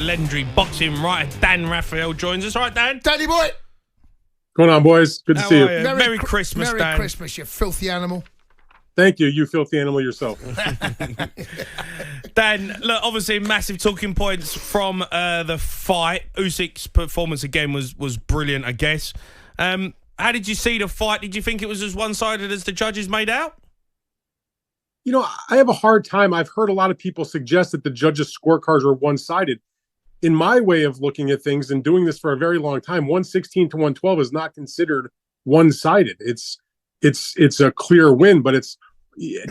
Legendary boxing writer Dan Rafael joins us. All right, Dan? Danny boy! What's going on, boys? Good to see you. Merry Christmas, Dan. Merry Christmas, you filthy animal. Thank you, you filthy animal yourself. Dan, look, obviously massive talking points from the fight. Usyk's performance again was brilliant, I guess. How did you see the fight? Did you think it was as one-sided as the judges made out? You know, I have a hard time. I've heard a lot of people suggest that the judges' scorecards are one-sided. In my way of looking at things and doing this for a very long time, 116 to 112 is not considered one-sided. It's a clear win, but it's,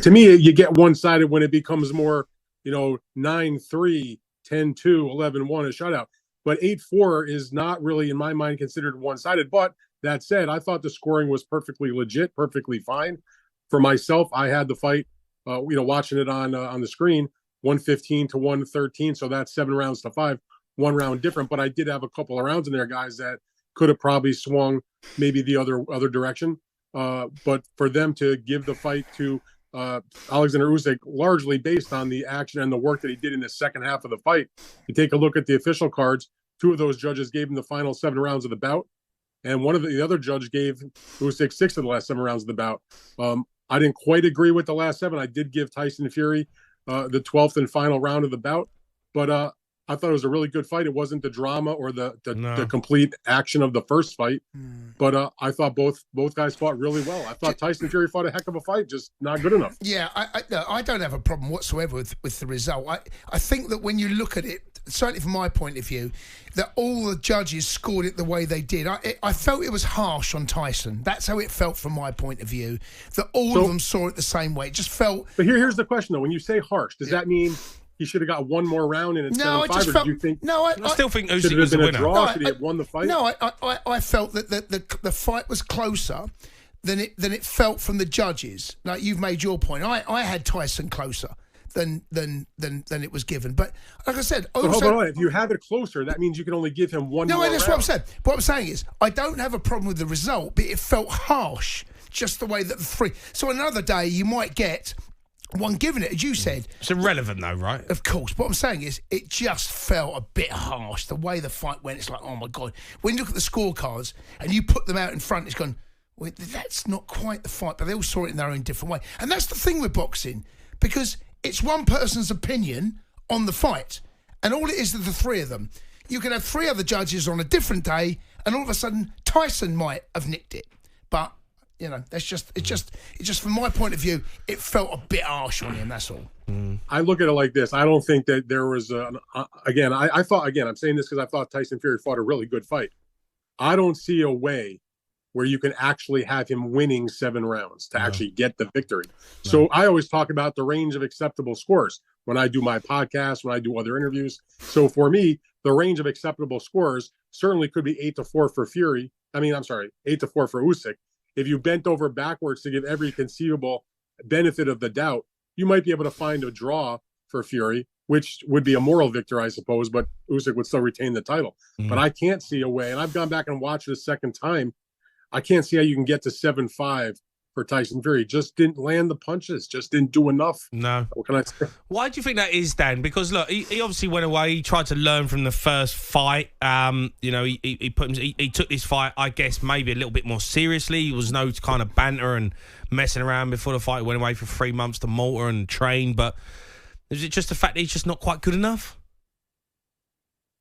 to me, you get one-sided when it becomes more, 9-3, 10-2, 11-1, a shutout. But 8-4 is not really, in my mind, considered one-sided. But that said, I thought the scoring was perfectly legit, perfectly fine. For myself, I had the fight, watching it on the screen, 115 to 113. So that's 7 rounds to 5, 1 round different. But I did have a couple of rounds in there, guys, that could have probably swung maybe the other direction. But for them to give the fight to Oleksandr Usyk largely based on the action and the work that he did in the second half of the fight, you take a look at the official cards, 2 of those judges gave him the final 7 rounds of the bout. And one of the other judge gave Usyk 6 of the last 7 rounds of the bout. I didn't quite agree with the last 7. I did give Tyson Fury the 12th and final round of the bout. But I thought it was a really good fight. It wasn't the drama or the complete action of the first fight. But I thought both guys fought really well. I thought Tyson Fury fought a heck of a fight, just not good enough. Yeah, I don't have a problem whatsoever with the result. I think that when you look at it, certainly from my point of view, that all the judges scored it the way they did. I felt it was harsh on Tyson. That's how it felt from my point of view, that all of them saw it the same way. It just felt... But here's the question, though. When you say harsh, does that mean he should have got one more round and it's 7-5, or did you think... No, I still think Usyk should it was have the been a winner. draw? Should he have won the fight? No, I felt that the fight was closer than it felt from the judges. Like you've made your point. I had Tyson closer than it was given. But like I said, but hold on. If you have it closer, that means you can only give him one more round. No, that's what I'm saying. What I'm saying is, I don't have a problem with the result, but it felt harsh, just the way that the 3. So another day you might get one given it, as you said. It's irrelevant, though, right? Of course. What I'm saying is, it just felt a bit harsh. The way the fight went, it's like, oh my God. When you look at the scorecards and you put them out in front, it's gone, well, that's not quite the fight, but they all saw it in their own different way. And that's the thing with boxing, because it's one person's opinion on the fight, and all it is the 3 of them. You can have 3 other judges on a different day, and all of a sudden Tyson might have nicked it. But that's just from my point of view, it felt a bit harsh on him. That's all. I look at it like this. I don't think that there was I thought, I'm saying this because I thought Tyson Fury fought a really good fight. I don't see a way where you can actually have him winning 7 rounds to actually get the victory. So I always talk about the range of acceptable scores when I do my podcast, when I do other interviews. So for me, the range of acceptable scores certainly could be 8-4 for Fury. 8-4 for Usyk. If you bent over backwards to give every conceivable benefit of the doubt, you might be able to find a draw for Fury, which would be a moral victory, I suppose, but Usyk would still retain the title. But I can't see a way, and I've gone back and watched it a second time, I can't see how you can get to 7-5 for Tyson Fury. Just didn't land the punches. Just didn't do enough. No. What can I say? Why do you think that is, Dan? Because look, he obviously went away. He tried to learn from the first fight. He took this fight, I guess, maybe a little bit more seriously. There was no kind of banter and messing around before the fight. He went away for 3 months to Malta and train. But is it just the fact that he's just not quite good enough?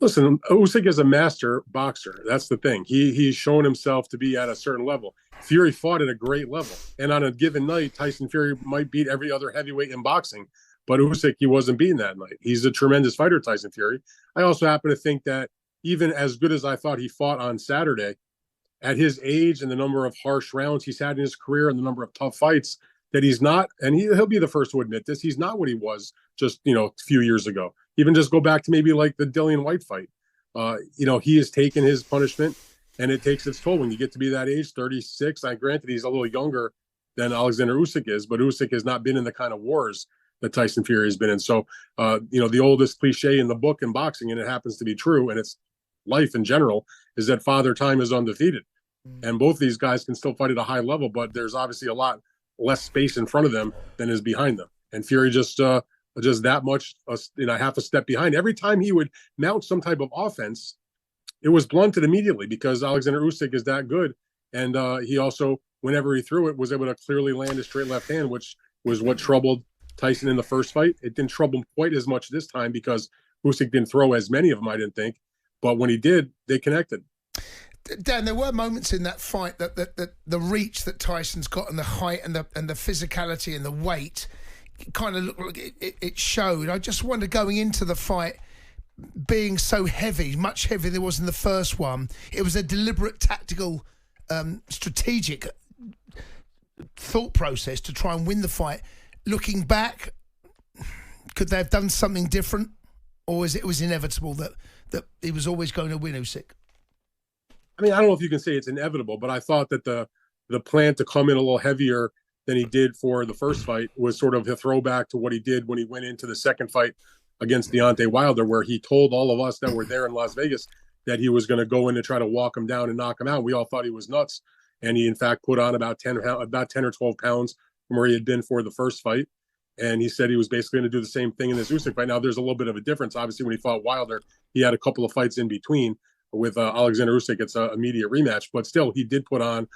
Listen, Usyk is a master boxer. That's the thing. He's shown himself to be at a certain level. Fury fought at a great level. And on a given night, Tyson Fury might beat every other heavyweight in boxing. But Usyk, he wasn't beaten that night. He's a tremendous fighter, Tyson Fury. I also happen to think that even as good as I thought he fought on Saturday, at his age and the number of harsh rounds he's had in his career and the number of tough fights, that he's not, and he'll be the first to admit this, he's not what he was just, a few years ago. Even just go back to maybe like the Dillian White fight. He has taken his punishment, and it takes its toll when you get to be that age, 36. Granted, he's a little younger than Oleksandr Usyk is, but Usyk has not been in the kind of wars that Tyson Fury has been in. So, the oldest cliche in the book in boxing, and it happens to be true, and it's life in general, is that Father Time is undefeated. And both these guys can still fight at a high level, but there's obviously a lot less space in front of them than is behind them. And Fury just just that much, half a step behind. Every time he would mount some type of offense, it was blunted immediately because Oleksandr Usyk is that good. And he also, whenever he threw it, was able to clearly land a straight left hand, which was what troubled Tyson in the first fight. It didn't trouble him quite as much this time because Usyk didn't throw as many of them, I didn't think. But when he did, they connected. Dan, there were moments in that fight that the reach that Tyson's got and the height and the physicality and the weight kind of looked like it showed. I just wonder, going into the fight, being so heavy, much heavier than it was in the first one, it was a deliberate, tactical, strategic thought process to try and win the fight. Looking back, could they have done something different, or was it inevitable that he was always going to win Usyk? I mean, I don't know if you can say it's inevitable, but I thought that the plan to come in a little heavier than he did for the first fight was sort of a throwback to what he did when he went into the second fight against Deontay Wilder, where he told all of us that were there in Las Vegas that he was going to go in and try to walk him down and knock him out. We all thought he was nuts. And he, in fact, put on about 10 or 12 pounds from where he had been for the first fight. And he said he was basically going to do the same thing in this Usyk fight. Now, there's a little bit of a difference. Obviously, when he fought Wilder, he had a couple of fights in between. With Oleksandr Usyk, it's an immediate rematch. But still, he did put on.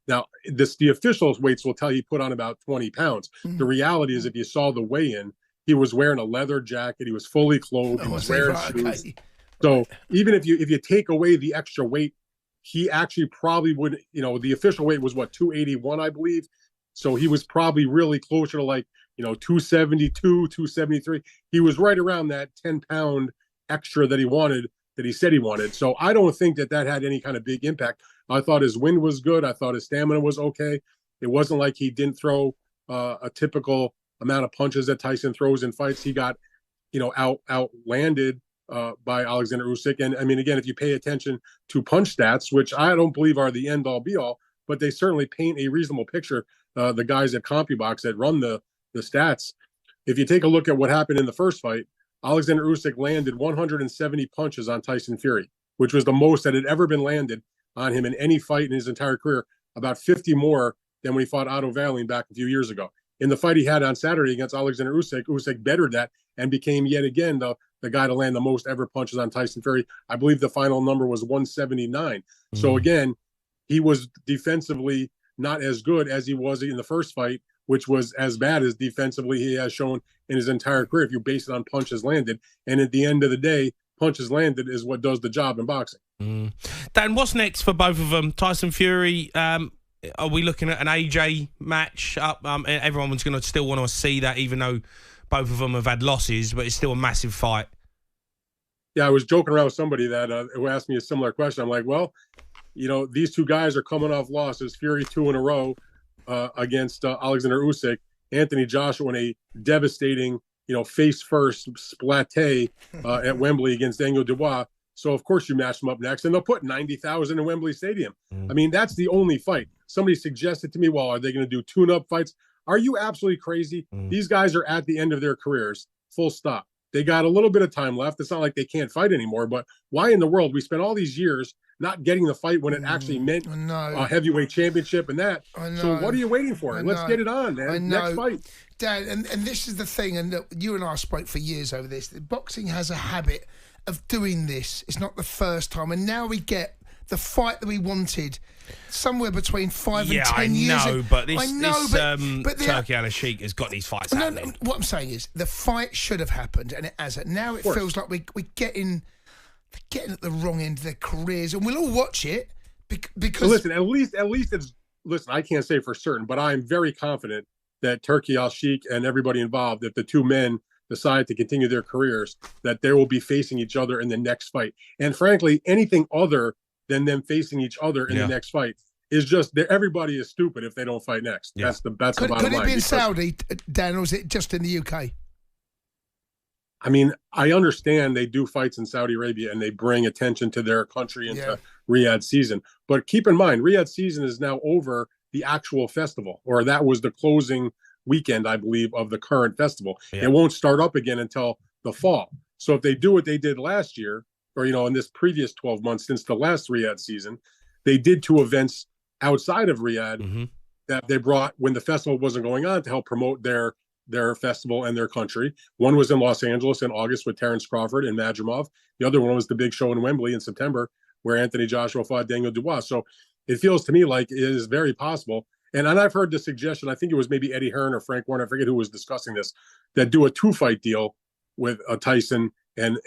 Now, the officials' weights will tell you he put on about 20 pounds. Mm-hmm. The reality is, if you saw the weigh-in, he was wearing a leather jacket. He was fully clothed. He was wearing shoes. Okay. So even if you take away the extra weight, he actually probably would, the official weight was 281, I believe. So he was probably really closer to 272, 273. He was right around that 10-pound extra that he said he wanted. So I don't think that had any kind of big impact. I thought his wind was good. I thought his stamina was okay. It wasn't like he didn't throw a typical amount of punches that Tyson throws in fights. He got, outlanded by Oleksandr Usyk. And I mean, again, if you pay attention to punch stats, which I don't believe are the end all be all, but they certainly paint a reasonable picture. The guys at CompuBox that run the stats. If you take a look at what happened in the first fight, Oleksandr Usyk landed 170 punches on Tyson Fury, which was the most that had ever been landed on him in any fight in his entire career, about 50 more than when he fought Otto Valley back a few years ago. In the fight he had on Saturday against Oleksandr Usyk, Usyk bettered that and became yet again the guy to land the most ever punches on Tyson Fury. I believe the final number was 179. Mm-hmm. So again, he was defensively not as good as he was in the first fight, which was as bad as defensively he has shown in his entire career if you base it on punches landed. And at the end of the day, punches landed is what does the job in boxing. Mm. Dan, what's next for both of them? Tyson Fury, are we looking at an AJ match up? Everyone's going to still want to see that, even though both of them have had losses, but it's still a massive fight. Yeah, I was joking around with somebody that who asked me a similar question. I'm like, well, these two guys are coming off losses. Fury 2 in a row against Oleksandr Usyk. Anthony Joshua in a devastating, face first splatte at Wembley against Daniel Dubois. So of course you match them up next, and they'll put 90,000 in Wembley Stadium. I mean, that's the only fight. Somebody suggested to me, well, are they going to do tune-up fights? Are you absolutely crazy? These guys are at the end of their careers, full stop. They got a little bit of time left. It's not like they can't fight anymore, but why in the world we spent all these years not getting the fight when it actually meant a heavyweight championship and that? So what are you waiting for? Let's get it on, man. Next fight. Dan, and this is the thing, and you and I spoke for years over this. Boxing has a habit of doing this. It's not the first time, and now we get the fight that we wanted somewhere between 5 and 10 years. But Turkey Al-Sheikh has got these fights happening. What I'm saying is the fight should have happened, and it hasn't. Now it feels like we're getting at the wrong end of their careers, and we'll all watch it because. Well, listen, at least it's. Listen, I can't say for certain, but I'm very confident that Turkey Al-Sheikh and everybody involved, if the two men decide to continue their careers, that they will be facing each other in the next fight. And frankly, anything other than them facing each other in the next fight is just everybody is stupid if they don't fight next. Yeah. That's the bottom line. Could it be in Saudi, Dan, or is it just in the UK? I mean, I understand they do fights in Saudi Arabia and they bring attention to their country into Riyadh season. But keep in mind, Riyadh season is now over the actual festival, or that was the closing weekend, I believe, of the current festival. Yeah. It won't start up again until the fall. So if they do what they did last year, or, in this previous 12 months since the last Riyadh season, they did 2 events outside of Riyadh that they brought when the festival wasn't going on to help promote their their festival and their country. One was in Los Angeles in August with Terence Crawford and Madrimov. The other one was the big show in Wembley in September where Anthony Joshua fought Daniel Dubois. So it feels to me like it is very possible. And I've heard the suggestion, I think it was maybe Eddie Hearn or Frank Warren, I forget who was discussing this, that do a 2-fight deal with Tyson and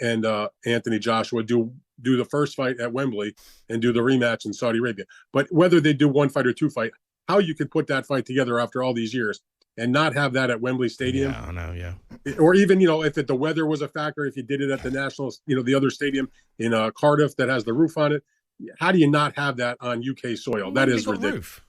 Anthony Joshua, do the first fight at Wembley and do the rematch in Saudi Arabia. But whether they do 1 fight or 2 fight, how you could put that fight together after all these years and not have that at Wembley Stadium. Yeah, I know, yeah. Or even, if the weather was a factor, if you did it at the National, the other stadium in Cardiff that has the roof on it, how do you not have that on UK soil? That is ridiculous.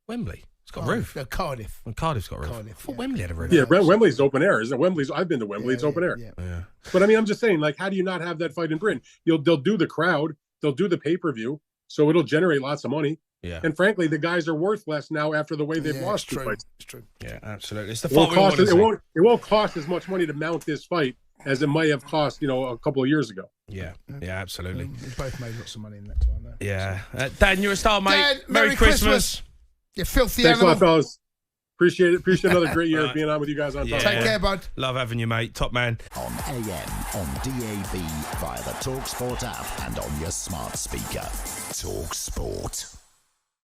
Wembley. It's got a roof. No, Cardiff. Well, Cardiff's got a roof. Cardiff, I thought Wembley had a roof. Yeah, Wembley's open air. Isn't it? Wembley's. I've been to Wembley. It's open air. Yeah. But I mean, I'm just saying, like, how do you not have that fight in Britain? They'll do the crowd. They'll do the pay-per-view. So it'll generate lots of money. Yeah. And frankly, the guys are worth less now after the way they've lost 2 fights. It's true. Yeah, absolutely. It's the fight we want to see. It won't cost as much money to mount this fight as it might have cost, a couple of years ago. Yeah, absolutely. We both made lots of money in that time. Though. Yeah. Dan, you're a star, mate. Dan, Merry Christmas. You filthy Thanks animal. a lot, fellas. Appreciate it. Appreciate another great year of being on with you guys on top. Take care, bud. Love having you, mate. Top man. On AM, on DAB, via the talkSPORT app and on your smart speaker. talkSPORT.